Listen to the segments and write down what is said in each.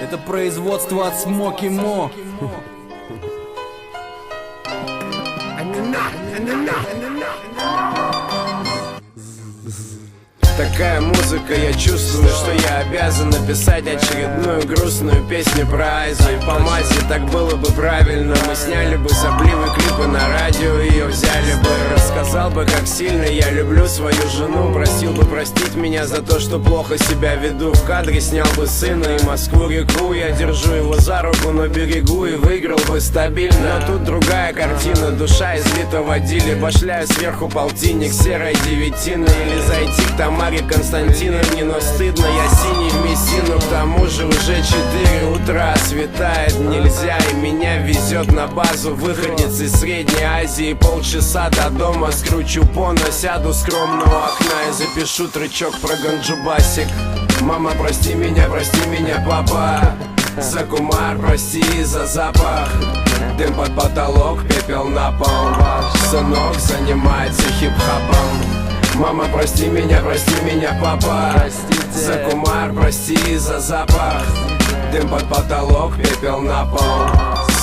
Это производство от Смоки Мо. Такая музыка, я чувствую, что я обязан написать очередную грустную песню про Айзу и по мазе. Так было бы правильно, мы сняли бы сопливые клипы на радио, ее взяли бы. Рассказал бы, как сильно я люблю свою жену, просил бы простить меня за то, что плохо себя веду. В кадре снял бы сына и Москву-реку, я держу его за руку на берегу и выиграл бы стабильно. Но тут другая картина, душа излита в водиле, башляю сверху полтинник серой девятины. Или зайти к Тамаре Константиновне, но стыдно, я синий в Мессину. К тому же уже 4 утра, светает нельзя, и меня везет на базу выходец из Средней Азии. Полчаса до дома, скручу поно, сяду скромно у окна и запишу тречок про ганджубасик. Мама, прости меня, папа, за кумар, прости за запах. Дым под потолок, пепел на пол. Сынок занимается хип-хопом. Мама, прости меня, папа, за кумар, прости за запах. Дым под потолок, пепел на пол.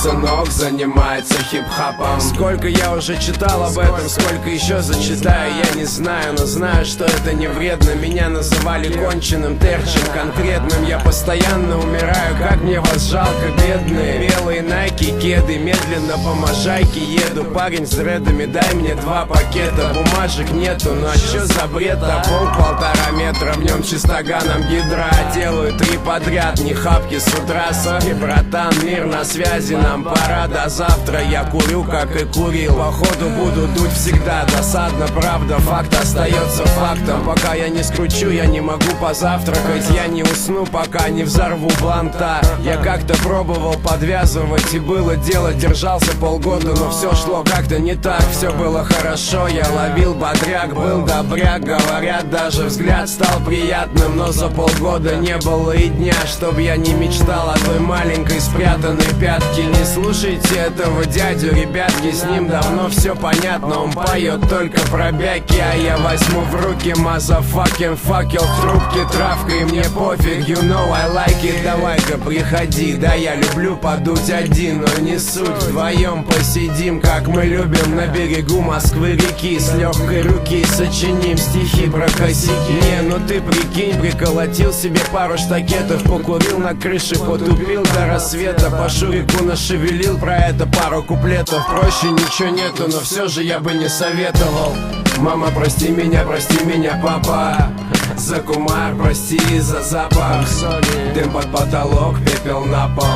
Сынок занимается хип-хопом. Сколько я уже читал об этом, сколько еще зачитаю, я не знаю, но знаю, что это не вредно. Меня называли конченым, терчем конкретным. Я постоянно умираю, как мне вас жалко, бедные. Белые найки, кеды, медленно по можайке еду. Парень с дредами, дай мне 2 пакета. Бумажек нету, ну а чё за бред? А пол 1,5 метра, в нем чистоганом гидра. Делаю 3 подряд, не хапки с утра. Сори, братан, мир на связи, нам пора до завтра. Я курю, как и курил, походу буду дуть всегда. Досадно, правда, факт остается фактом. Пока я не скручу, я не могу позавтракать. Я не усну, пока не взорву бланта. Я как-то пробовал подвязывать, и было дело, держался полгода, но все шло как-то не так. Все было хорошо, я ловил бодряк, был добряк. Говорят, даже взгляд стал приятным, но за полгода не было и дня, чтоб я не мечтал о той маленькой спрятанной пятке. Не слушайте этого дядю, ребятки, с ним давно все понятно. Он поет только про бяки, а я возьму в руки мазафакин факел в трубке, травка, и мне пофиг, you know I like it. Давай-ка приходи, да, я люблю подуть один, но не суть. Вдвоем посидим, как мы любим, на берегу Москвы-реки. С легкой руки сочиним стихи про косяки. Не, ну ты прикинь, приколотил себе пару штакетов, покурил на крыше, потупил до рассвета, по шурику нашевелил про это пару куплетов. Проще ничего нету, но все же я бы не советовал. Мама, прости меня, папа, за кумар, прости за запах. Дым под потолок, пепел на пол.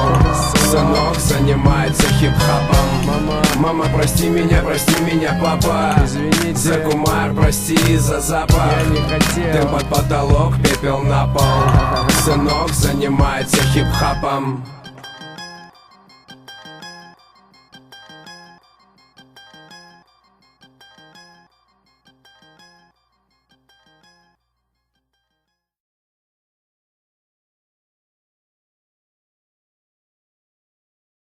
Сынок занимается хип-хопом. Мама, прости меня, папа, извините, за кумар, прости за запах. Я не хотел. Дым под потолок, пепел на пол. Сынок занимается хип-хопом.